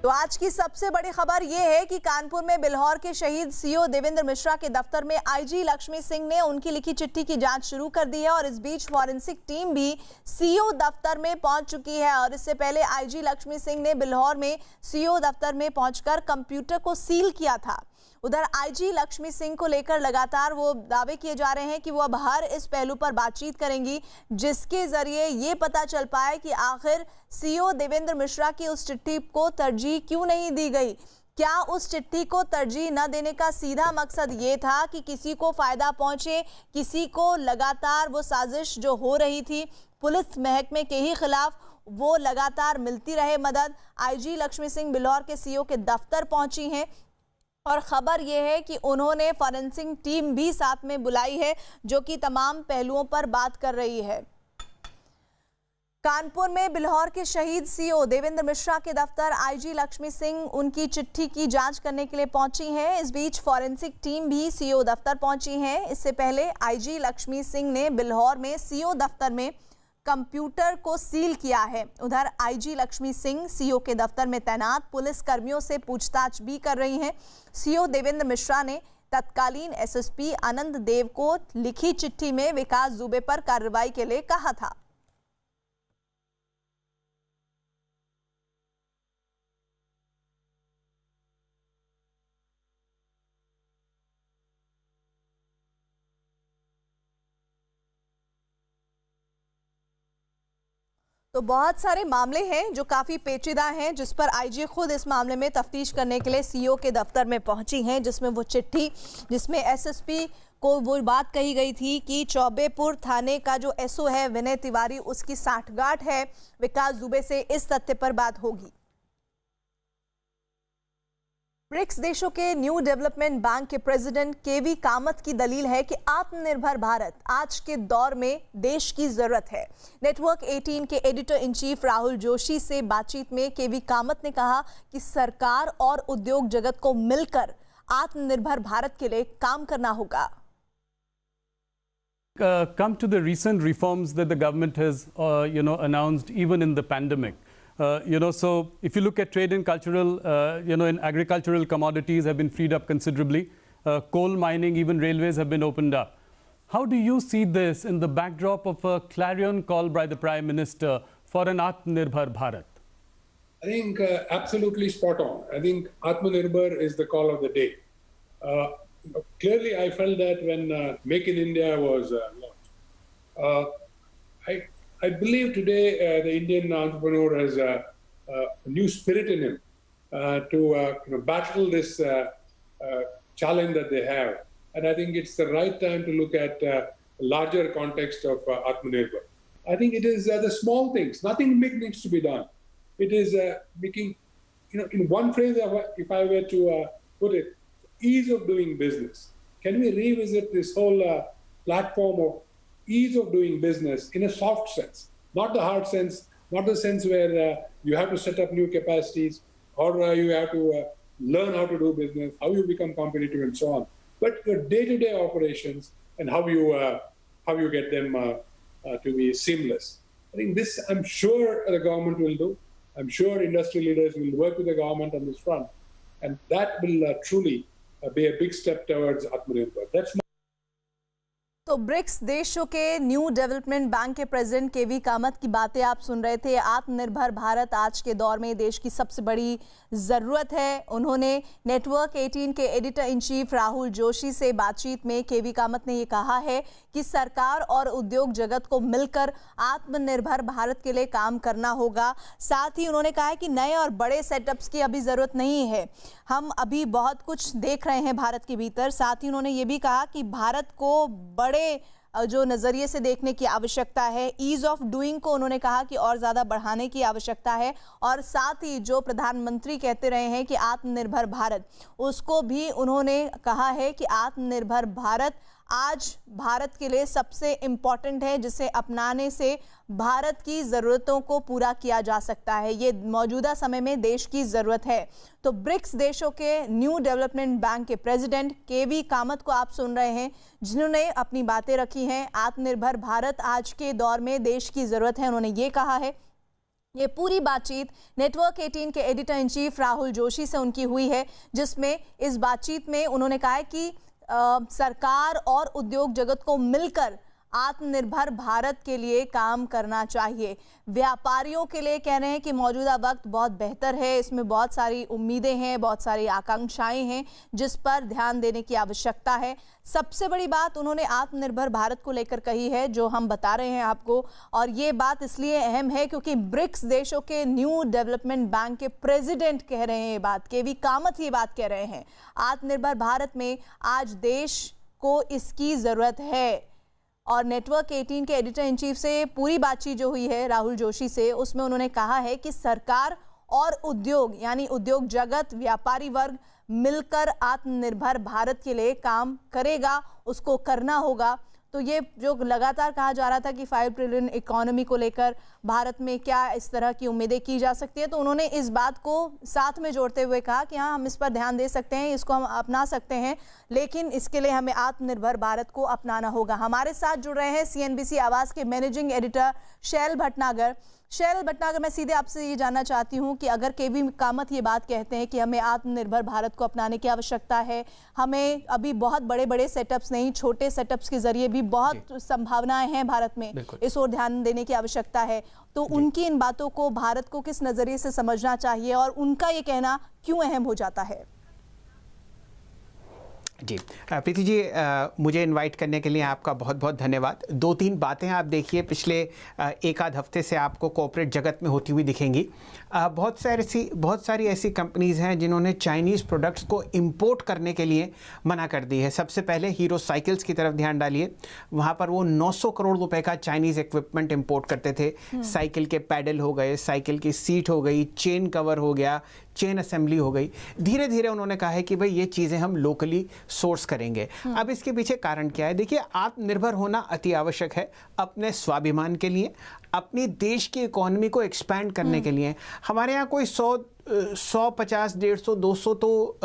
तो आज की सबसे बड़ी खबर यह है कि कानपुर में बिल्हौर के शहीद सीओ देवेंद्र मिश्रा के दफ्तर में आईजी लक्ष्मी सिंह ने उनकी लिखी चिट्ठी की जांच शुरू कर दी है और इस बीच फॉरेंसिक टीम भी सीओ दफ्तर में पहुंच चुकी है। और इससे पहले आईजी लक्ष्मी सिंह ने बिल्हौर में सीओ दफ्तर में पहुंचकर कंप्यूटर को सील किया था। उधर आईजी लक्ष्मी सिंह को लेकर लगातार वो दावे किए जा रहे हैं कि वो अब हर इस पहलू पर बातचीत करेंगी जिसके जरिए ये पता चल पाए कि आखिर सीओ देवेंद्र मिश्रा की उस चिट्ठी को तरजीह क्यों नहीं दी गई। क्या उस चिट्ठी को तरजीह न देने का सीधा मकसद ये था कि किसी को फायदा पहुंचे, किसी को लगातार वो साजिश जो हो रही थी पुलिस महकमे के ही खिलाफ वो लगातार मिलती रहे मदद। आईजी लक्ष्मी सिंह बिल्हौर के सीओ के दफ्तर पहुंची हैं और खबर यह है कि उन्होंने फॉरेंसिक टीम भी साथ में बुलाई है जो कि तमाम पहलुओं पर बात कर रही है। कानपुर में बिल्हौर के शहीद सीओ देवेंद्र मिश्रा के दफ्तर आईजी लक्ष्मी सिंह उनकी चिट्ठी की जांच करने के लिए पहुंची हैं। इस बीच फॉरेंसिक टीम भी सीओ दफ्तर पहुंची है। इससे पहले आईजी लक्ष्मी सिंह ने बिल्हौर में सीओ दफ्तर में कंप्यूटर को सील किया है। उधर आईजी लक्ष्मी सिंह सीओ के दफ्तर में तैनात पुलिस कर्मियों से पूछताछ भी कर रही हैं। सीओ देवेंद्र मिश्रा ने तत्कालीन एसएसपी आनंद देव को लिखी चिट्ठी में विकास दुबे पर कार्रवाई के लिए कहा था। तो बहुत सारे मामले हैं जो काफ़ी पेचीदा हैं जिस पर आईजी खुद इस मामले में तफ्तीश करने के लिए सीओ के दफ्तर में पहुंची हैं, जिसमें वो चिट्ठी जिसमें एसएसपी को वो बात कही गई थी कि चौबेपुर थाने का जो एसओ है विनय तिवारी उसकी साठगांठ है विकास दुबे से, इस तथ्य पर बात होगी। ब्रिक्स देशों के न्यू डेवलपमेंट बैंक के प्रेसिडेंट केवी कामत की दलील है कि आत्मनिर्भर भारत आज के दौर में देश की जरूरत है। नेटवर्क 18 के editor in chief Rahul Joshi से बातचीत में केवी कामत ने कहा कि सरकार और उद्योग जगत को मिलकर आत्मनिर्भर भारत के लिए काम करना होगा। Come to the recent reforms that the government has announced even in the pandemic. So if you look at trade and cultural, in agricultural commodities have been freed up considerably. Coal mining, even railways have been opened up. How do you see this in the backdrop of a clarion call by the Prime Minister for an Atmanirbhar Bharat? I think absolutely spot on. I think Atmanirbhar is the call of the day. Clearly, I felt that when Make in India was launched. I believe today the Indian entrepreneur has a new spirit in him to battle this challenge that they have. And I think it's the right time to look at a larger context of Atmanirbhar. I think it is the small things, nothing big needs to be done. It is making, in one phrase, if I were to put it, ease of doing business. Can we revisit this whole platform of ease of doing business in a soft sense, not the hard sense, not the sense where you have to set up new capacities or you have to learn how to do business, how you become competitive and so on, but your day-to-day operations and how you get them to be seamless. I think this, I'm sure the government will do. I'm sure industry leaders will work with the government on this front, and that will truly be a big step towards Atmanirbhar. That's तो BRICS देशों के new development bank के president केवी कामत की बातें आप सुन रहे थे। आत्मनिर्भर भारत आज के दौर में देश की सबसे बड़ी ज़रूरत है। उन्होंने नेटवर्क 18 के editor in chief Rahul Joshi से बातचीत में केवी कामत ने ये कहा है कि सरकार और उद्योग जगत को मिलकर आत्मनिर्भर भारत के लिए काम करना होगा। साथ ही उन्होंने कहा है कि नए और बड़े सेटअप्स की अभी ज़रूरत नहीं है, हम अभी बहुत कुछ देख रहे हैं भारत के भीतर। साथ ही उन्होंने ये भी कहा कि भारत को बड़े जो नज़रिए से देखने की आवश्यकता है, ईज ऑफ डूइंग को उन्होंने कहा कि और ज़्यादा बढ़ाने की आवश्यकता है। और साथ ही जो प्रधानमंत्री कहते रहे हैं कि आत्मनिर्भर भारत, उसको भी उन्होंने कहा है कि आत्मनिर्भर भारत आज भारत के लिए सबसे इम्पॉर्टेंट है, जिसे अपनाने से भारत की ज़रूरतों को पूरा किया जा सकता है। ये मौजूदा समय में देश की ज़रूरत है। तो ब्रिक्स देशों के न्यू डेवलपमेंट बैंक के प्रेसिडेंट केवी कामत को आप सुन रहे हैं, जिन्होंने अपनी बातें रखी हैं। आत्मनिर्भर भारत आज के दौर में देश की ज़रूरत है। उन्होंने ये कहा है ये पूरी बातचीत नेटवर्क 18 के editor in chief Rahul Joshi से उनकी हुई है, जिसमें इस बातचीत में उन्होंने कहा है कि सरकार और उद्योग जगत को मिलकर आत्मनिर्भर भारत के लिए काम करना चाहिए। व्यापारियों के लिए कह रहे हैं कि मौजूदा वक्त बहुत बेहतर है, इसमें बहुत सारी उम्मीदें हैं, बहुत सारी आकांक्षाएं हैं जिस पर ध्यान देने की आवश्यकता है। सबसे बड़ी बात उन्होंने आत्मनिर्भर भारत को लेकर कही है, जो हम बता रहे हैं आपको, और ये बात इसलिए अहम है क्योंकि ब्रिक्स देशों के न्यू डेवलपमेंट बैंक के प्रेसिडेंट कह रहे हैं ये बात, केवी कामत ये बात कह रहे हैं। आत्मनिर्भर भारत में आज देश को इसकी जरूरत है। और नेटवर्क 18 के एडिटर इन चीफ से पूरी बातचीत जो हुई है राहुल जोशी से, उसमें उन्होंने कहा है कि सरकार और उद्योग यानी उद्योग जगत, व्यापारी वर्ग मिलकर आत्मनिर्भर भारत के लिए काम करेगा, उसको करना होगा। तो ये जो लगातार कहा जा रहा था कि 5 ट्रिलियन इकोनॉमी को लेकर भारत में क्या इस तरह की उम्मीदें की जा सकती है, तो उन्होंने इस बात को साथ में जोड़ते हुए कहा कि हाँ, हम इस पर ध्यान दे सकते हैं, इसको हम अपना सकते हैं, लेकिन इसके लिए हमें आत्मनिर्भर भारत को अपनाना होगा। हमारे साथ जुड़ रहे हैं CNBC आवाज के मैनेजिंग एडिटर शैल भटनागर। शैल भटनागर, मैं सीधे आपसे ये जानना चाहती हूँ कि अगर केवी कामत ये बात कहते हैं कि हमें आत्मनिर्भर भारत को अपनाने की आवश्यकता है, हमें अभी बहुत बड़े बड़े सेटअप्स नहीं, छोटे सेटअप्स के जरिए भी बहुत संभावनाएं हैं भारत में, इस ओर ध्यान देने की आवश्यकता है, तो उनकी इन बातों को भारत को किस नजरिए से समझना चाहिए और उनका ये कहना क्यों अहम हो जाता है? जी प्रीति जी, मुझे इनवाइट करने के लिए आपका बहुत बहुत धन्यवाद। 2-3 बातें आप देखिए पिछले एक आध हफ्ते से आपको कॉर्पोरेट जगत में होती हुई दिखेंगी। बहुत सारी ऐसी कंपनीज़ हैं जिन्होंने चाइनीज़ प्रोडक्ट्स को इंपोर्ट करने के लिए मना कर दी है। सबसे पहले हीरो साइकिल्स की तरफ ध्यान डालिए, वहाँ पर वो 900 करोड़ रुपए का चाइनीज़ इक्विपमेंट इंपोर्ट करते थे। साइकिल के पैडल हो गए, साइकिल की सीट हो गई, चेन कवर हो गया, चेन असेंबली हो गई। धीरे धीरे उन्होंने कहा है कि भाई ये चीज़ें हम लोकली सोर्स करेंगे। अब इसके पीछे कारण क्या है? देखिए, आत्मनिर्भर होना अति आवश्यक है अपने स्वाभिमान के लिए, अपनी देश की इकोनॉमी को एक्सपैंड करने के लिए। हमारे यहाँ कोई 100, 50, 150, 200 तो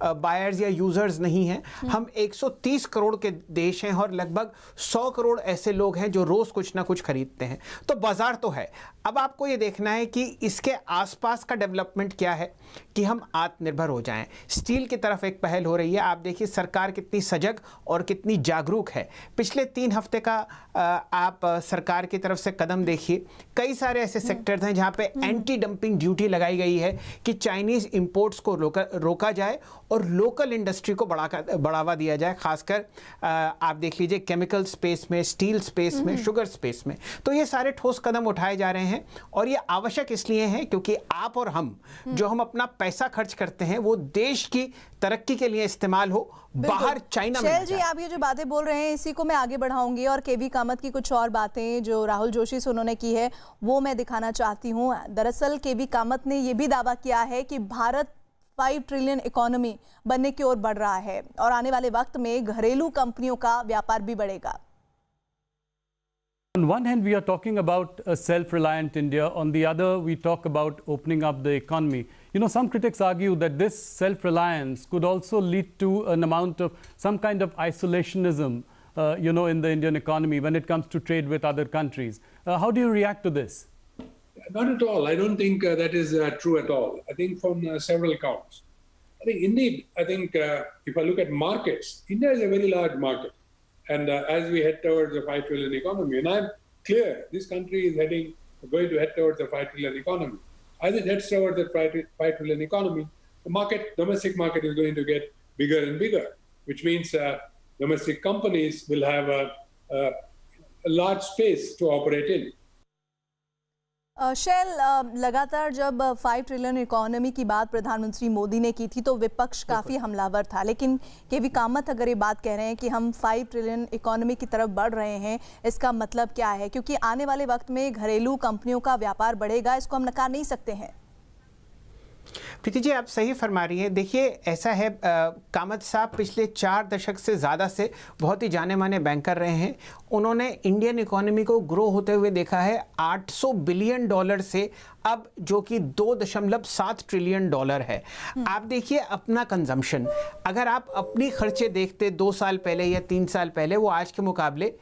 बायर्स या यूज़र्स नहीं हैं। हम 130 करोड़ के देश हैं और लगभग 100 करोड़ ऐसे लोग हैं जो रोज़ कुछ ना कुछ खरीदते हैं। तो बाज़ार तो है। अब आपको ये देखना है कि इसके आसपास का डेवलपमेंट क्या है कि हम आत्मनिर्भर हो जाएं। स्टील की तरफ एक पहल हो रही है। आप देखिए सरकार कितनी सजग और कितनी जागरूक है। पिछले 3 हफ्ते का आप सरकार की तरफ से कदम देखिए। कई सारे ऐसे सेक्टर्स हैं जहाँ पे एंटी डंपिंग ड्यूटी लगाई गई है कि चाइनीज़ इंपोर्ट्स को रोका जाए और लोकल इंडस्ट्री को बढ़ावा दिया जाए। खासकर आप देख लीजिए केमिकल स्पेस में, स्टील स्पेस में, शुगर स्पेस में। तो ये सारे ठोस कदम उठाए जा रहे हैं और ये आवश्यक इसलिए हैं क्योंकि आप और हम जो हम अपना पैसा खर्च करते हैं वो देश की तरक्की के लिए इस्तेमाल हो, बाहर चाइना में। शैल जी, आप ये जो बातें बोल रहे हैं इसी को मैं आगे बढ़ाऊंगी और केवी कामत की कुछ और बातें जो राहुल जोशी से उन्होंने की है वो मैं दिखाना चाहती हूँ। दरअसल केवी कामत ने ये भी दावा किया है कि भारत 5 ट्रिलियन इकोनॉमी बनने की ओर बढ़ रहा है और आने वाले वक्त में घरेलू कंपनियों का व्यापार भी बढ़ेगा। On one hand, we are talking about a self-reliant India. On the other, we talk about opening up the economy. You know, some critics argue that this self-reliance could also lead to an amount of some kind of isolationism, you know, in the Indian economy when it comes to trade with other countries. How do you react to this? Not at all. I don't think that is true at all. I think from several counts. I think indeed, if I look at markets, India is a very large market. And as we head towards a 5 trillion economy, and I'm clear this country is going to head towards a 5 trillion economy. As it heads towards the 5 trillion economy, the domestic market is going to get bigger and bigger, which means domestic companies will have a large space to operate in. शैल, लगातार जब 5 trillion economy की बात प्रधानमंत्री मोदी ने की थी तो विपक्ष काफ़ी हमलावर था, लेकिन केवी कामत अगर ये बात कह रहे हैं कि हम 5 ट्रिलियन इकोनॉमी की तरफ बढ़ रहे हैं, इसका मतलब क्या है? क्योंकि आने वाले वक्त में घरेलू कंपनियों का व्यापार बढ़ेगा, इसको हम नकार नहीं सकते हैं। प्रीति जी, आप सही फरमा रही हैं। देखिए, ऐसा है, कामत साहब पिछले 4 दशक से ज़्यादा से बहुत ही जाने माने बैंकर रहे हैं। उन्होंने इंडियन इकोनॉमी को ग्रो होते हुए देखा है $800 बिलियन से अब, जो कि $2.7 ट्रिलियन है। आप देखिए अपना कंजम्पशन, अगर आप अपनी खर्चे देखते 2 साल पहले या 3 साल पहले, वो आज के मुकाबले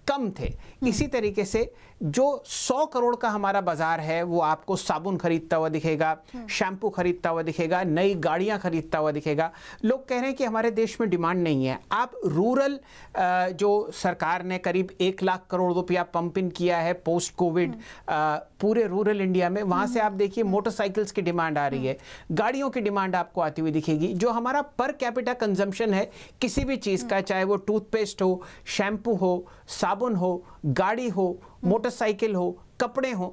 कम थे। इसी तरीके से जो 100 करोड़ का हमारा बाजार है वो आपको साबुन खरीदता हुआ दिखेगा, शैम्पू खरीदता हुआ दिखेगा, नई गाड़ियां खरीदता हुआ दिखेगा। लोग कह रहे हैं कि हमारे देश में डिमांड नहीं है। आप रूरल जो सरकार ने करीब 1 लाख करोड़ रुपया पंप इन किया है पोस्ट कोविड पूरे रूरल इंडिया में, वहां से आप देखिए मोटरसाइकिल्स की डिमांड आ रही है, गाड़ियों की डिमांड आपको आती हुई दिखेगी। जो हमारा पर कैपिटा कंजम्पशन है किसी भी चीज का, चाहे वो टूथपेस्ट हो, शैम्पू हो, साबुन हो, गाड़ी हो, मोटरसाइकिल हो, कपड़े हों,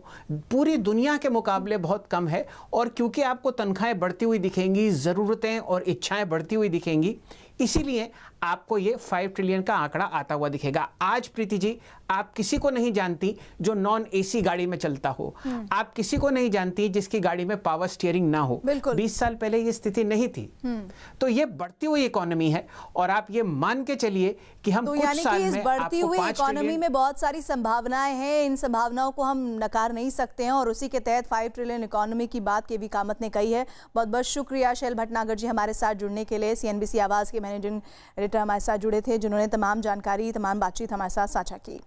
पूरी दुनिया के मुकाबले बहुत कम है। और क्योंकि आपको तनख्वाहें बढ़ती हुई दिखेंगी, ज़रूरतें और इच्छाएं बढ़ती हुई दिखेंगी, इसीलिए आपको ये 5 ट्रिलियन का आंकड़ा आता हुआ दिखेगा। आज प्रीति जी, आप किसी को नहीं जानती जो नॉन एसी गाड़ी में चलता हो, आप किसी को नहीं जानती जिसकी गाड़ी में पावर स्टीयरिंग ना हो। 20 साल पहले ये स्थिति नहीं थी। तो ये बढ़ती हुई इकोनॉमी है और आप ये मान के चलिए कि हम तो कुछ यानी साल कि इस में बढ़ती आपको हुई 5 इकोनॉमी ट्रिलियन में बहुत सारी संभावनाएं हैं, इन संभावनाओं को हम नकार नहीं सकते हैं और उसी के तहत 5 ट्रिलियन इकोनॉमी की बात केवी कामत ने कही है। बहुत बहुत शुक्रिया शैल भटनागर जी हमारे साथ जुड़ने के लिए। CNBC आवाज के मैनेजिंग एडिटर हमारे साथ जुड़े थे, जिन्होंने तमाम जानकारी, तमाम बातचीत हमारे साथ साझा की।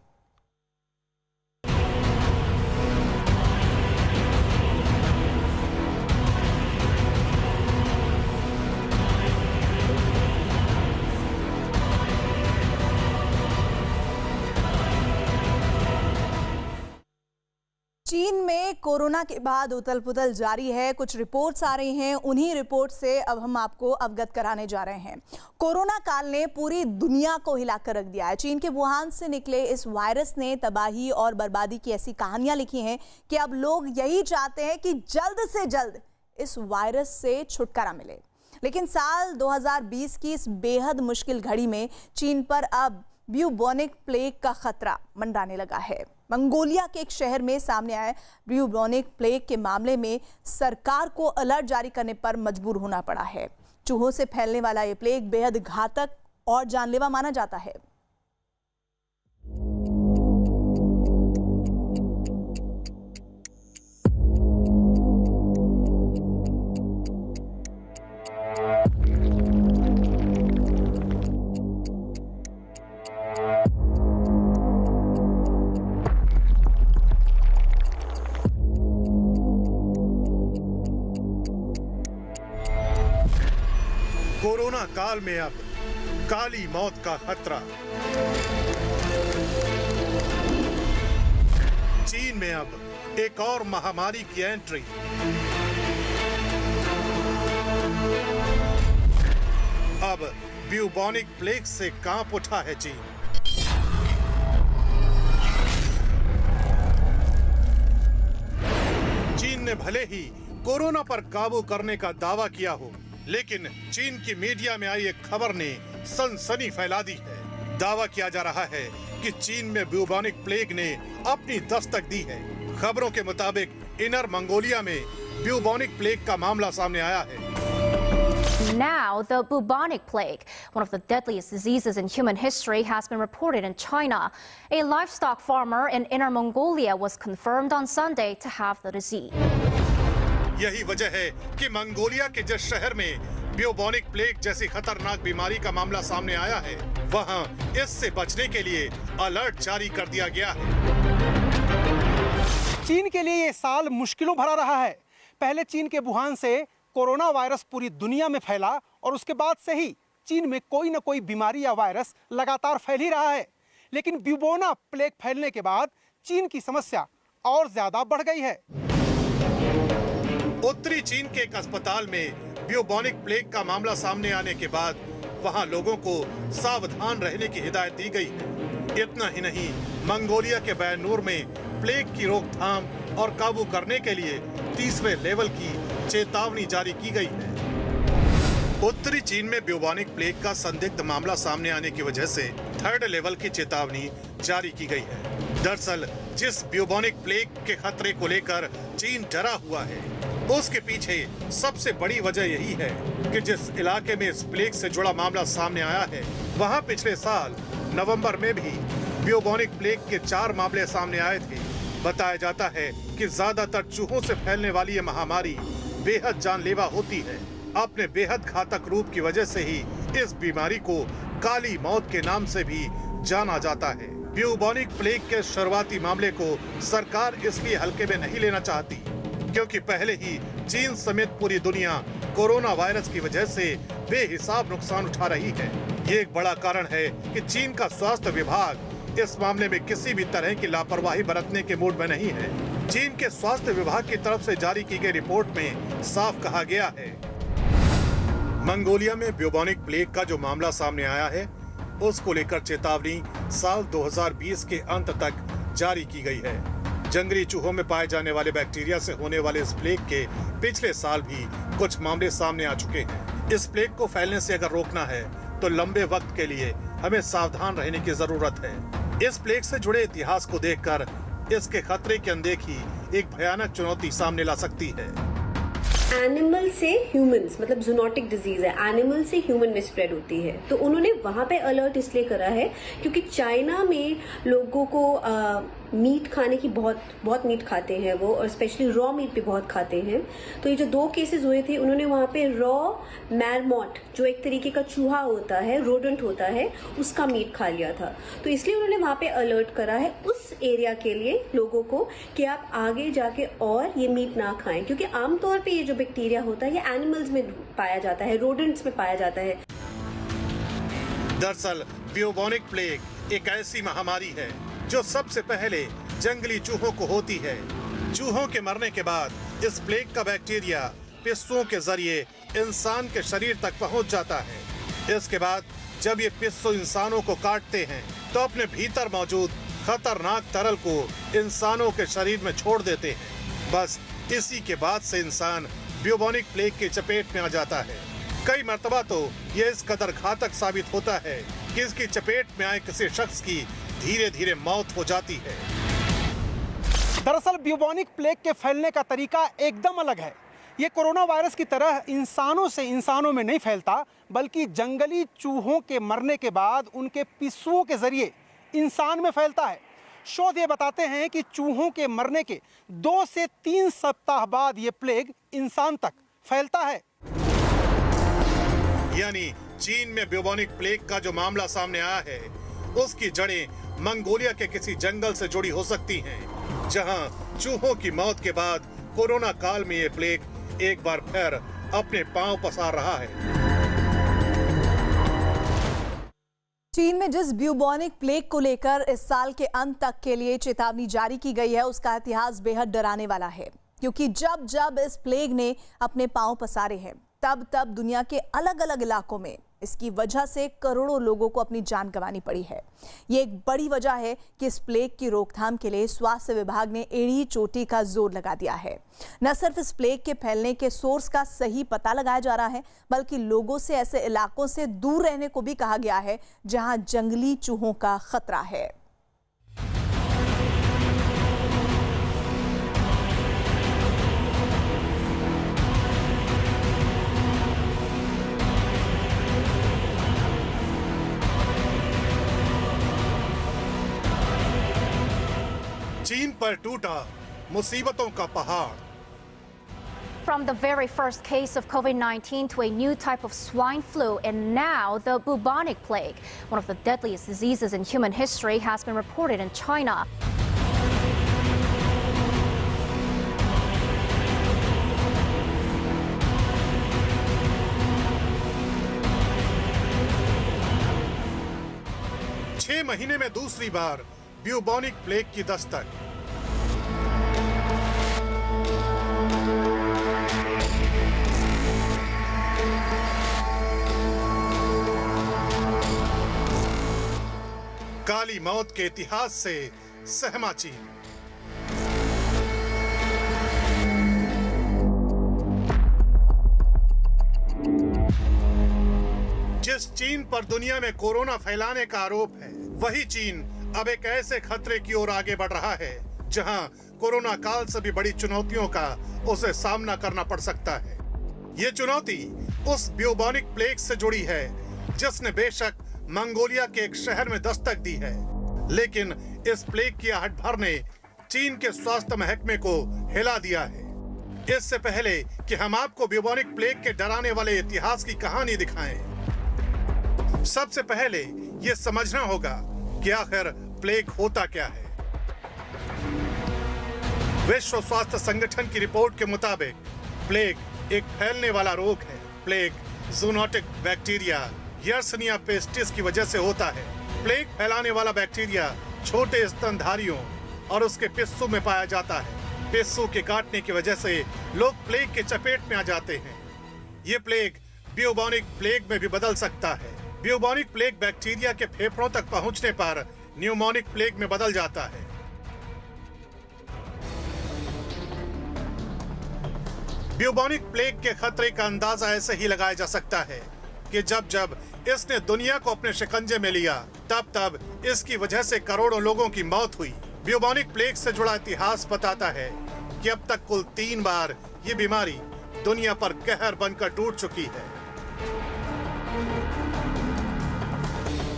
चीन में कोरोना के बाद उथल पुथल जारी है। कुछ रिपोर्ट्स आ रही हैं, उन्हीं रिपोर्ट से अब हम आपको अवगत कराने जा रहे हैं। कोरोना काल ने पूरी दुनिया को हिलाकर रख दिया है। चीन के वुहान से निकले इस वायरस ने तबाही और बर्बादी की ऐसी कहानियां लिखी हैं कि अब लोग यही चाहते हैं कि जल्द से जल्द इस वायरस से छुटकारा मिले। लेकिन साल 2020 की इस बेहद मुश्किल घड़ी में चीन पर अब ब्यूबोनिक प्लेग का खतरा मंडराने लगा है। मंगोलिया के एक शहर में सामने आए ब्यूबोनिक प्लेग के मामले में सरकार को अलर्ट जारी करने पर मजबूर होना पड़ा है। चूहों से फैलने वाला ये प्लेग बेहद घातक और जानलेवा माना जाता है। कोरोना काल में अब काली मौत का खतरा। चीन में अब एक और महामारी की एंट्री। अब ब्यूबोनिक प्लेग से कांप उठा है चीन। चीन ने भले ही कोरोना पर काबू करने का दावा किया हो, लेकिन चीन की मीडिया में आई एक खबर ने सनसनी फैला दी है। दावा किया जा रहा है कि चीन में ब्यूबोनिक प्लेग ने अपनी दस्तक दी है। खबरों के मुताबिक इनर मंगोलिया में ब्यूबोनिक प्लेग का मामला सामने आया है। Now, the bubonic plague, one of the deadliest diseases in human history, has been reported in China. A livestock farmer in Inner Mongolia was confirmed on Sunday to have the disease. यही वजह है कि Mongolia के जिस शहर में bubonic plague जैसी खतरनाक बीमारी का मामला सामने आया है, वहां इससे बचने के लिए अलर्ट जारी कर दिया गया है। चीन के लिए ये साल मुश्किलों भरा रहा है। पहले चीन के वुहान से कोरोना वायरस पूरी दुनिया में फैला और उसके बाद से ही चीन में कोई न कोई बीमारी या वायरस लगातार फैल ही रहा है। लेकिन ब्यूबोना प्लेग फैलने के बाद चीन की समस्या और ज्यादा बढ़ गई है। उत्तरी चीन के एक अस्पताल में ब्यूबोनिक प्लेग का मामला सामने आने के बाद वहां लोगों को सावधान रहने की हिदायत दी गई है। इतना ही नहीं, मंगोलिया के बैनूर में प्लेग की रोकथाम और काबू करने के लिए 30वें लेवल की चेतावनी जारी की गई है। उत्तरी चीन में ब्यूबोनिक प्लेग का संदिग्ध मामला सामने आने की वजह से 3rd लेवल की चेतावनी जारी की गई है। दरअसल जिस ब्यूबोनिक प्लेग के खतरे को लेकर चीन डरा हुआ है, उसके पीछे सबसे बड़ी वजह यही है कि जिस इलाके में इस प्लेग से जुड़ा मामला सामने आया है, वहां पिछले साल नवंबर में भी ब्यूबोनिक प्लेग के 4 मामले सामने आए थे। बताया जाता है कि ज्यादातर चूहों से फैलने वाली ये महामारी बेहद जानलेवा होती है। अपने बेहद घातक रूप की वजह से ही इस बीमारी को काली मौत के नाम से भी जाना जाता है। ब्यूबॉनिक प्लेग के शुरुआती मामले को सरकार इसलिए हल्के में नहीं लेना चाहती क्योंकि पहले ही चीन समेत पूरी दुनिया कोरोना वायरस की वजह से बेहिसाब नुकसान उठा रही है। ये एक बड़ा कारण है कि चीन का स्वास्थ्य विभाग इस मामले में किसी भी तरह की लापरवाही बरतने के मूड में नहीं है। चीन के स्वास्थ्य विभाग की तरफ से जारी की गई रिपोर्ट में साफ कहा गया है, मंगोलिया में ब्यूबॉनिक प्लेग का जो मामला सामने आया है उसको लेकर चेतावनी साल 2020 के अंत तक जारी की गई है। जंगली चूहों में पाए जाने वाले बैक्टीरिया से होने वाले इस प्लेग के पिछले साल भी कुछ मामले सामने आ चुके हैं। इस प्लेग को फैलने से अगर रोकना है तो लंबे वक्त के लिए हमें सावधान रहने की जरूरत है। इस प्लेग से जुड़े इतिहास को देखकर इसके खतरे की अनदेखी एक भयानक चुनौती सामने ला सकती है। एनिमल से ह्यूमंस मतलब जूनोटिक डिजीज है, एनिमल से ह्यूमन में स्प्रेड होती है। तो उन्होंने वहां पे अलर्ट इसलिए करा है क्योंकि चाइना में लोगों को मीट खाने की बहुत मीट खाते हैं वो, और स्पेशली रॉ मीट भी बहुत खाते हैं। तो ये जो 2 केसेस हुए थे उन्होंने वहां पे रॉ मैरमॉट जो एक तरीके का चूहा होता है, रोडेंट होता है, उसका मीट खा लिया था। तो इसलिए उन्होंने वहां पे अलर्ट करा है उस एरिया के लिए लोगों को कि आप आगे जाके और ये मीट ना खाएं, क्योंकि आमतौर पे ये जो बैक्टीरिया होता है ये एनिमल्स में पाया जाता है, रोडेंट्स में पाया जाता है। दरअसल ब्यूबॉनिक प्लेग एक ऐसी महामारी है जो सबसे पहले जंगली चूहों को होती है। चूहों के मरने के बाद इस प्लेग का बैक्टीरिया पिस्सुओं के जरिए इंसान के शरीर तक पहुंच जाता है। इसके बाद जब ये पिस्सू इंसानों को काटते हैं तो अपने भीतर मौजूद खतरनाक तरल को इंसानों के शरीर में छोड़ देते हैं। बस इसी के बाद से इंसान ब्यूबॉनिक प्लेग की चपेट में आ जाता है। कई मर्तबा तो ये इस कदर घातक साबित होता है कि इसकी चपेट में आए किसी शख्स की धीरे धीरे मौत हो जाती है। दरअसल ब्यूबॉनिक प्लेग के फैलने का तरीका एकदम अलग है। ये कोरोना वायरस की तरह इंसानों से इंसानों में नहीं फैलता, बल्कि जंगली चूहों के मरने के बाद उनके पिस्सुओं के जरिए इंसान में फैलता है। शोध ये बताते हैं कि चूहों के मरने के 2 से 3 सप्ताह बाद ये प्लेग इंसान तक फैलता है। यानी चीन में ब्यूबॉनिक प्लेग का जो मामला सामने आया है उसकी जड़ें मंगोलिया के किसी जंगल से जुड़ी हो सकती हैं, जहां चूहों की मौत के बाद कोरोना काल में ये प्लेग एक बार फिर अपने पांव पसार रहा है। चीन में जिस ब्यूबॉनिक प्लेग को लेकर इस साल के अंत तक के लिए चेतावनी जारी की गई है उसका इतिहास बेहद डराने वाला है, क्योंकि जब जब इस प्लेग ने अपने पांव पसारे हैं तब तब दुनिया के अलग अलग इलाकों में इसकी वजह से करोड़ों लोगों को अपनी जान गंवानी पड़ी है। ये एक बड़ी वजह है कि इस प्लेग की रोकथाम के लिए स्वास्थ्य विभाग ने एड़ी चोटी का जोर लगा दिया है। न सिर्फ इस प्लेग के फैलने के सोर्स का सही पता लगाया जा रहा है, बल्कि लोगों से ऐसे इलाकों से दूर रहने को भी कहा गया है जहां जंगली चूहों का खतरा है। चीन पर टूटा मुसीबतों का पहाड़। From the very first case of COVID-19 to a new type of swine flu and now the bubonic plague, one of the deadliest diseases in human history, has been reported in China. छह महीने में दूसरी बार bubonic plague की दस्तक। काली मौत के इतिहास से सहमा चीन। जिस चीन पर दुनिया में कोरोना फैलाने का आरोप है, वही चीन अब एक ऐसे खतरे की ओर आगे बढ़ रहा है जहां कोरोना काल से भी बड़ी चुनौतियों का उसे सामना करना पड़ सकता है। ये चुनौती उस ब्यूबॉनिक प्लेग से जुड़ी है जिसने बेशक मंगोलिया के एक शहर में दस्तक दी है, लेकिन इस प्लेग की आहट भर ने चीन के स्वास्थ्य महकमे को हिला दिया है। इससे पहले कि हम आपको ब्यूबॉनिक प्लेग के डराने वाले इतिहास की कहानी दिखाएं, सबसे पहले ये समझना होगा कि आखिर प्लेग होता क्या है। विश्व स्वास्थ्य संगठन की रिपोर्ट के मुताबिक प्लेग एक फैलने वाला रोग है। प्लेग जूनोटिक बैक्टीरिया यर्सनिया पेस्टिस की वजह से होता है। प्लेग फैलाने वाला बैक्टीरिया छोटे स्तनधारियों और उसके पिस्सू में पाया जाता है। पिस्सू के काटने की वजह से लोग प्लेग के चपेट में आ जाते हैं। ये प्लेग ब्यूबोनिक प्लेग में भी बदल सकता है। ब्यूबोनिक प्लेग बैक्टीरिया के फेफड़ों तक पहुंचने पर न्यूमोनिक प्लेग में बदल जाता है। ब्यूबोनिक प्लेग के खतरे का अंदाजा ऐसे ही लगाया जा सकता है कि जब जब इसने दुनिया को अपने शिकंजे में लिया, तब तब इसकी वजह से करोड़ों लोगों की मौत हुई। ब्यूबोनिक प्लेग से जुड़ा इतिहास बताता है कि अब तक कुल 3 बार ये बीमारी दुनिया पर कहर बनकर टूट चुकी है।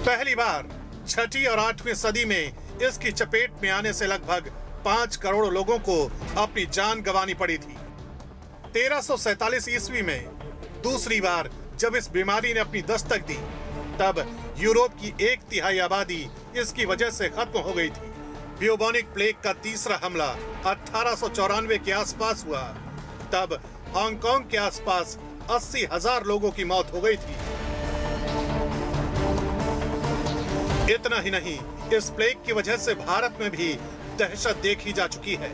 पहली बार 6वीं और 8वीं सदी में इसकी चपेट में आने से लगभग 5 करोड़ लोगों को अपनी जान गंवानी पड़ी थी। 1347 ईस्वी में दूसरी बार जब इस बीमारी ने अपनी दस्तक दी, तब यूरोप की 1/3 आबादी इसकी वजह से खत्म हो गई थी। ब्यूबोनिक प्लेग का तीसरा हमला 1894 के आसपास हुआ। तब हांगकांग के आसपास 80,000 लोगों की मौत हो गई थी। इतना ही नहीं, इस प्लेग की वजह से भारत में भी दहशत देखी जा चुकी है।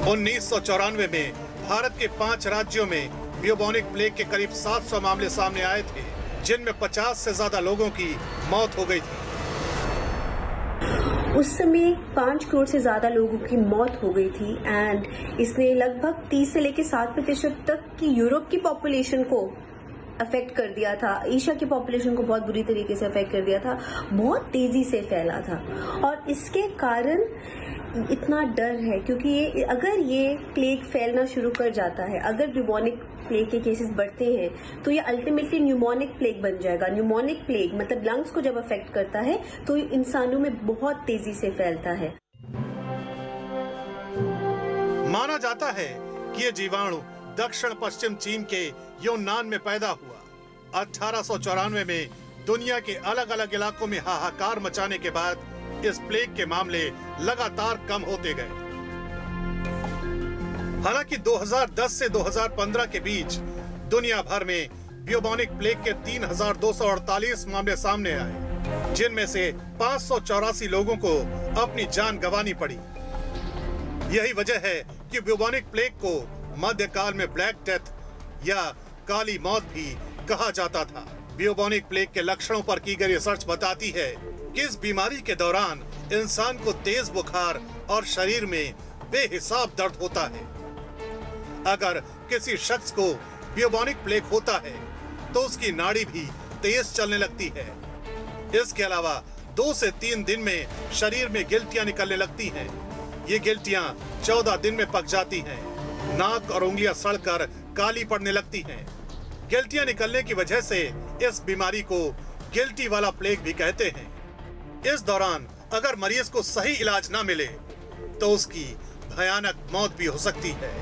1994 में भारत के 5 राज्यों में ब्यूबोनिक प्लेग के करीब 700 मामले सामने आए थे, जिनमें 50 से ज्यादा लोगों की मौत हो गई थी। उस समय 5 करोड़ से ज्यादा लोगों की मौत हो गई थी एंड इसने लगभग 30 से लेकर 7% तक की यूरोप की पॉपुलेशन को अफेक्ट कर दिया था। एशिया की पॉपुलेशन को बहुत बुरी तरीके से अफेक्ट कर दिया था। बहुत तेजी से फैला था और इसके कारण इतना डर है क्योंकि अगर ये प्लेग फैलना शुरू कर जाता है, अगर ब्यूबोनिक प्लेग के केसेस बढ़ते हैं तो ये अल्टीमेटली न्यूमोनिक प्लेग बन जाएगा। न्यूमोनिक प्लेग मतलब लंग्स को जब अफेक्ट करता है तो ये इंसानों में बहुत तेजी से फैलता है। माना जाता है कि ये जीवाणु दक्षिण पश्चिम चीन के यूनान में पैदा हुआ। 1894 में दुनिया के अलग अलग इलाकों में हाहाकार मचाने के बाद इस प्लेग के मामले लगातार कम होते गए। हालांकि 2010 से 2015 के बीच दुनिया भर में ब्यूबोनिक प्लेग के 3,248 मामले सामने आए, जिनमें से 584 लोगों को अपनी जान गंवानी पड़ी। यही वजह है कि ब्यूबोनिक प्लेग को मध्यकाल में ब्लैक डेथ या काली मौत भी कहा जाता था। ब्यूबोनिक प्लेग के लक्षणों पर की गई रिसर्च बताती है कि इस बीमारी के दौरान इंसान को तेज बुखार और शरीर में बेहिसाब दर्द होता है। अगर किसी शख्स को ब्यूबोनिक प्लेग होता है तो उसकी नाड़ी भी तेज चलने लगती है। इसके अलावा 2 से 3 दिन में शरीर में गिल्टियां निकलने लगती हैं। ये गिल्टियां 14 दिन में पक जाती हैं। नाक और उंगलियां सड़कर काली पड़ने लगती हैं। गिल्टियां निकलने की वजह से इस बीमारी को गिल्टी वाला प्लेग भी कहते हैं। इस दौरान अगर मरीज को सही इलाज ना मिले तो उसकी भयानक मौत भी हो सकती है।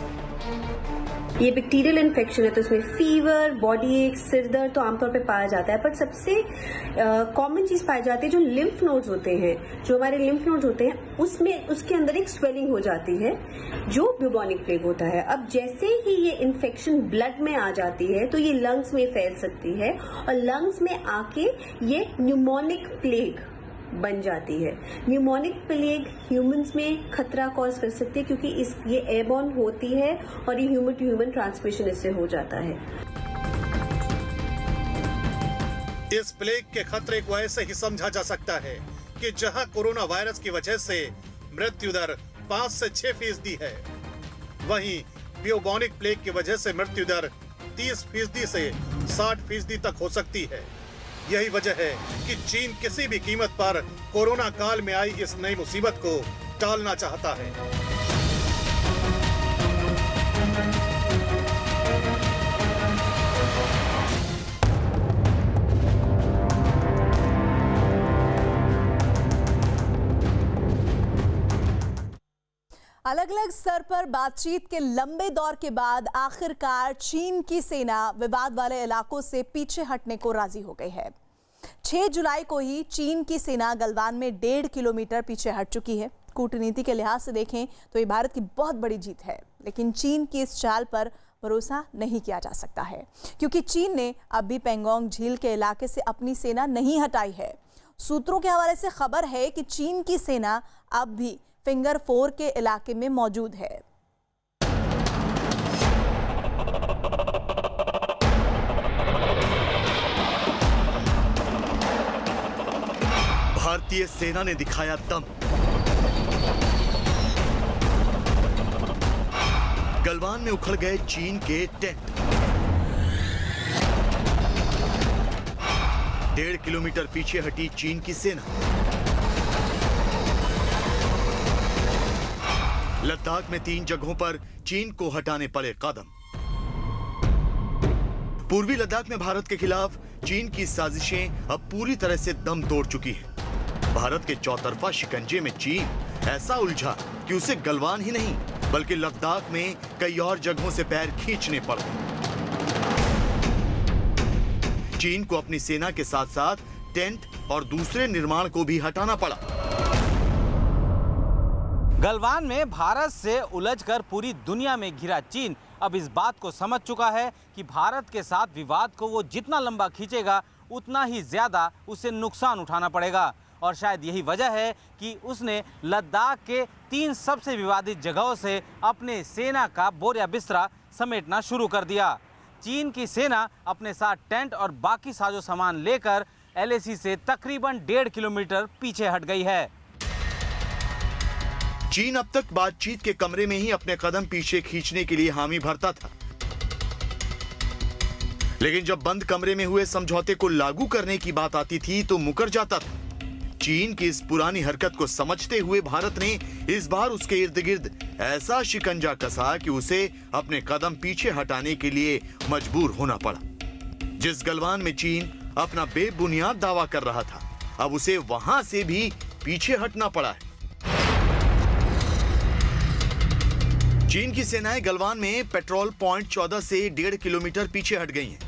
ये बैक्टीरियल इन्फेक्शन है तो इसमें फीवर, बॉडी एक, सिर दर्द तो आमतौर पे पाया जाता है, पर सबसे कॉमन चीज पाई जाती है जो लिम्फ नोड्स होते हैं, जो हमारे लिम्फ नोड्स होते हैं उसमें उसके अंदर एक स्वेलिंग हो जाती है जो ब्यूबोनिक प्लेग होता है। अब जैसे ही ये इन्फेक्शन ब्लड में आ जाती है तो ये लंग्स में फैल सकती है और लंग्स में आके ये न्यूमोनिक प्लेग बन जाती है। न्यूमोनिक प्लेग ह्यूमंस में खतरा कॉज कर सकती है क्योंकि ये एयरबॉर्न होती है और ये ह्यूमन टू ह्यूमन ट्रांसमिशन इससे हो जाता है। इस प्लेग के खतरे को ऐसे ही समझा जा सकता है कि जहां कोरोना वायरस की वजह से मृत्यु दर 5 से 6% है, वहीं ब्यूबोनिक प्लेग की वजह से मृत्यु दर 30% से 60% तक हो सकती है। यही वजह है कि चीन किसी भी कीमत पर कोरोना काल में आई इस नई मुसीबत को टालना चाहता है। अलग अलग स्तर पर बातचीत के लंबे दौर के बाद आखिरकार चीन की सेना विवाद वाले इलाकों से पीछे हटने को राजी हो गई है। 6 जुलाई को ही चीन की सेना गलवान में 1.5 किलोमीटर पीछे हट चुकी है। कूटनीति के लिहाज से देखें तो ये भारत की बहुत बड़ी जीत है, लेकिन चीन की इस चाल पर भरोसा नहीं किया जा सकता है, क्योंकि चीन ने अब भी पेंगोंग झील के इलाके से अपनी सेना नहीं हटाई है। सूत्रों के हवाले से खबर है कि चीन की सेना अब भी फिंगर 4 के इलाके में मौजूद है। भारतीय सेना ने दिखाया दम। गलवान में उखड़ गए चीन के टेंट। 1.5 किलोमीटर पीछे हटी चीन की सेना। लद्दाख में 3 जगहों पर चीन को हटाने पड़े कदम। पूर्वी लद्दाख में भारत के खिलाफ चीन की साजिशें अब पूरी तरह से दम तोड़ चुकी हैं। भारत के चौतरफा शिकंजे में चीन ऐसा उलझा कि उसे गलवान ही नहीं बल्कि लद्दाख में कई और जगहों से पैर खींचने पड़े। चीन को अपनी सेना के साथ साथ टेंट और दूसरे निर्माण को भी हटाना पड़ा। गलवान में भारत से उलझकर पूरी दुनिया में घिरा चीन अब इस बात को समझ चुका है कि भारत के साथ विवाद को वो जितना लंबा खींचेगा उतना ही ज्यादा उसे नुकसान उठाना पड़ेगा। और शायद यही वजह है कि उसने लद्दाख के 3 सबसे विवादित जगहों से अपने सेना का बोरिया बिस्तरा समेटना शुरू कर दिया। चीन की सेना अपने साथ टेंट और बाकी साजो सामान लेकर LAC से तकरीबन 1.5 किलोमीटर पीछे हट गई है। चीन अब तक बातचीत के कमरे में ही अपने कदम पीछे खींचने के लिए हामी भरता था, लेकिन जब बंद कमरे में हुए समझौते को लागू करने की बात आती थी तो मुकर जाता था। चीन की इस पुरानी हरकत को समझते हुए भारत ने इस बार उसके इर्द गिर्द ऐसा शिकंजा कसा कि उसे अपने कदम पीछे हटाने के लिए मजबूर होना पड़ा। जिस गलवान में चीन अपना बेबुनियाद दावा कर रहा था, अब उसे वहां से भी पीछे हटना पड़ा है। चीन की सेनाएं गलवान में पेट्रोल पॉइंट 14 से 1.5 किलोमीटर पीछे हट गई हैं।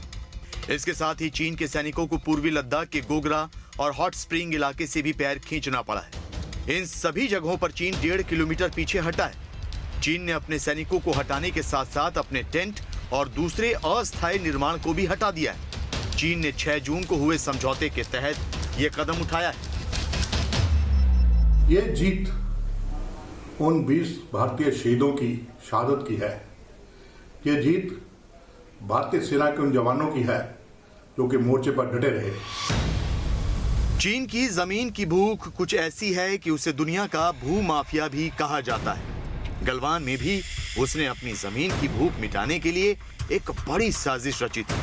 इसके साथ ही चीन के सैनिकों को पूर्वी लद्दाख के गोगरा और हॉट स्प्रिंग इलाके से भी पैर खींचना पड़ा है। इन सभी जगहों पर चीन 1.5 किलोमीटर पीछे हटा है। चीन ने अपने सैनिकों को हटाने के साथ साथ अपने टेंट और दूसरे अस्थायी निर्माण को भी हटा दिया है। चीन ने 6 जून को हुए समझौते के तहत यह कदम उठाया है। ये जीत उन 20 भारतीय शहीदों की शहादत की है। ये जीत भारतीय सेना के उन जवानों की है जो कि मोर्चे पर डटे रहे। चीन की जमीन की भूख कुछ ऐसी है कि उसे दुनिया का भू माफिया भी कहा जाता है। गलवान में भी उसने अपनी जमीन की भूख मिटाने के लिए एक बड़ी साजिश रची थी,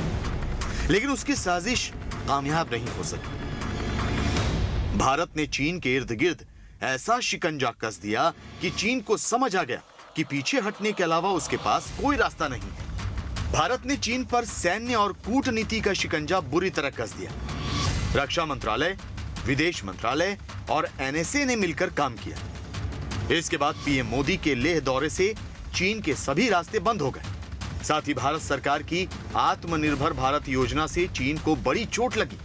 लेकिन उसकी साजिश कामयाब नहीं हो सकी। भारत ने चीन के इर्द गिर्द ऐसा शिकंजा कस दिया कि चीन को समझ आ गया कि पीछे हटने के अलावा उसके पास कोई रास्ता नहीं है। भारत ने चीन पर सैन्य और कूटनीति का शिकंजा बुरी तरह कस दिया। रक्षा मंत्रालय, विदेश मंत्रालय और NSA ने मिलकर काम किया। इसके बाद PM मोदी के लेह दौरे से चीन के सभी रास्ते बंद हो गए। साथ ही भारत सरकार की आत्मनिर्भर भारत योजना से चीन को बड़ी चोट लगी।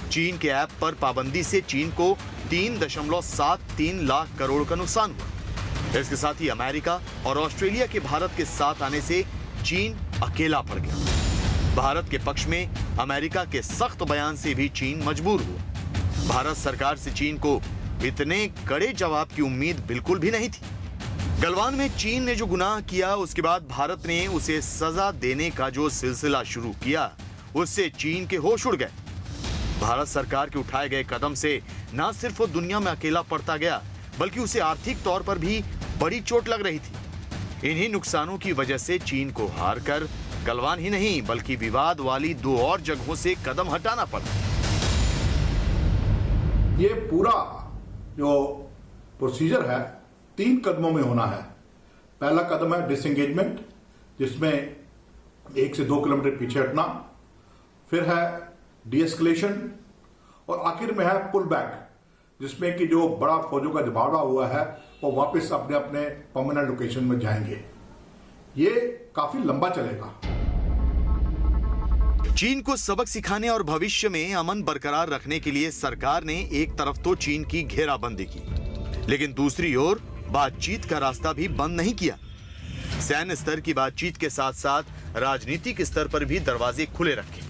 चीन के ऐप पर पाबंदी से चीन को 3.73 लाख करोड़ का नुकसान हुआ। इसके साथ ही अमेरिका और ऑस्ट्रेलिया के भारत के साथ आने से चीन अकेला पड़ गया। भारत के पक्ष में अमेरिका के सख्त बयान से भी चीन मजबूर हुआ। भारत सरकार से चीन को इतने कड़े जवाब की उम्मीद बिल्कुल भी नहीं थी। गलवान में चीन ने जो गुनाह किया, उसके बाद भारत ने उसे सजा देने का जो सिलसिला शुरू किया, उससे चीन के होश उड़ गए। भारत सरकार के उठाए गए कदम से न सिर्फ वो दुनिया में अकेला पड़ता गया, बल्कि उसे आर्थिक तौर पर भी बड़ी चोट लग रही थी। इन्हीं नुकसानों की वजह से चीन को हार कर गलवान ही नहीं बल्कि विवाद वाली 2 और जगहों से कदम हटाना पड़ा। ये पूरा जो प्रोसीजर है 3 कदमों में होना है। पहला कदम है डिसएंगेजमेंट, जिसमें 1 से 2 किलोमीटर पीछे हटना, फिर है डीएस्केलेशन और आखिर में है पुल बैक, जिसमें कि जो बड़ा फौजों का जमावड़ा हुआ है वो वापस अपने अपने परमानेंट लोकेशन में जाएंगे। ये काफी लंबा चलेगा। चीन को सबक सिखाने और भविष्य में अमन बरकरार रखने के लिए सरकार ने एक तरफ तो चीन की घेराबंदी की, लेकिन दूसरी ओर बातचीत का रास्ता भी बंद नहीं किया। सैन्य स्तर की बातचीत के साथ साथ राजनीतिक स्तर पर भी दरवाजे खुले रखे।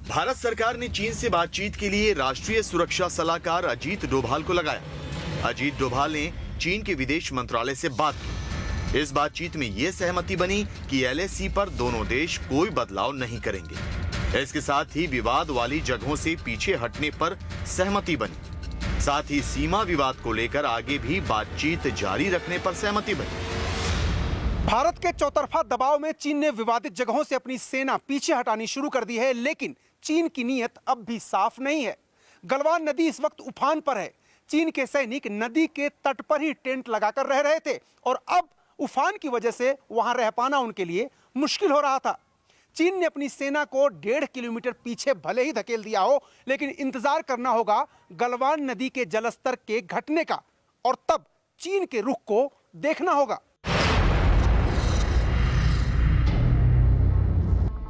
भारत सरकार ने चीन से बातचीत के लिए राष्ट्रीय सुरक्षा सलाहकार अजीत डोभाल को लगाया। अजीत डोभाल ने चीन के विदेश मंत्रालय से बात की। इस बातचीत में यह सहमति बनी कि LAC पर दोनों देश कोई बदलाव नहीं करेंगे। इसके साथ ही विवाद वाली जगहों से पीछे हटने पर सहमति बनी। साथ ही सीमा विवाद को लेकर आगे भी बातचीत जारी रखने पर सहमति बनी। भारत के चौतरफा दबाव में चीन ने विवादित जगहों से अपनी सेना पीछे हटानी शुरू कर दी है, लेकिन चीन की नीयत अब भी साफ नहीं है। गलवान नदी इस वक्त उफान पर है। चीन के सैनिक नदी के तट पर ही टेंट लगाकर रह रहे थे और अब उफान की वजह से वहां रह पाना उनके लिए मुश्किल हो रहा था। चीन ने अपनी सेना को 1.5 किलोमीटर पीछे भले ही धकेल दिया हो, लेकिन इंतजार करना होगा गलवान नदी के जलस्तर के घटने का और तब चीन के रुख को देखना होगा।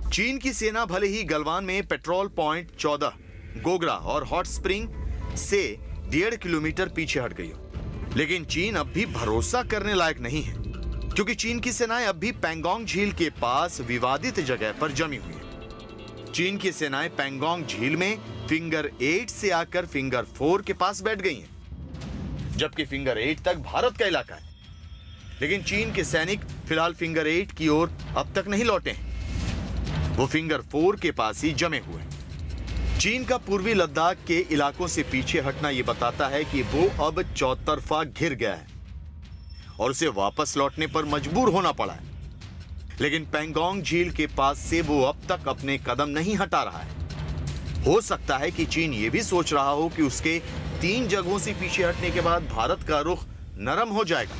चीन की सेना भले ही गलवान में पेट्रोल पॉइंट 14, गोगरा और हॉट स्प्रिंग से 1.5 किलोमीटर पीछे हट गई हो, लेकिन चीन अब भी भरोसा करने लायक नहीं है, क्योंकि चीन की सेनाएं अब भी पैंगोंग झील के पास विवादित जगह पर जमी हुई हैं। चीन की सेनाएं पैंगोंग झील में फिंगर 8 से आकर फिंगर 4 के पास बैठ गई हैं, जबकि फिंगर 8 तक भारत का इलाका है। लेकिन चीन के सैनिक फिलहाल फिंगर 8 की ओर अब तक नहीं लौटे हैं, वो फिंगर 4 के पास ही जमे हुए हैं। चीन का पूर्वी लद्दाख के इलाकों से पीछे हटना यह बताता है कि वो अब चौतरफा घिर गया है और उसे वापस लौटने पर मजबूर होना पड़ा है। लेकिन पैंगोंग झील के पास से वो अब तक अपने कदम नहीं हटा रहा है। हो सकता है कि चीन ये भी सोच रहा हो कि उसके 3 जगहों से पीछे हटने के बाद भारत का रुख नरम हो जाएगा,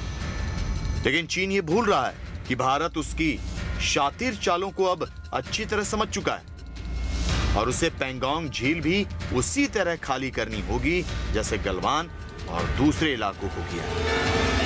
लेकिन चीन ये भूल रहा है कि भारत उसकी शातिर चालों को अब अच्छी तरह समझ चुका है और उसे पैंगोंग झील भी उसी तरह खाली करनी होगी जैसे गलवान और दूसरे इलाकों को किया।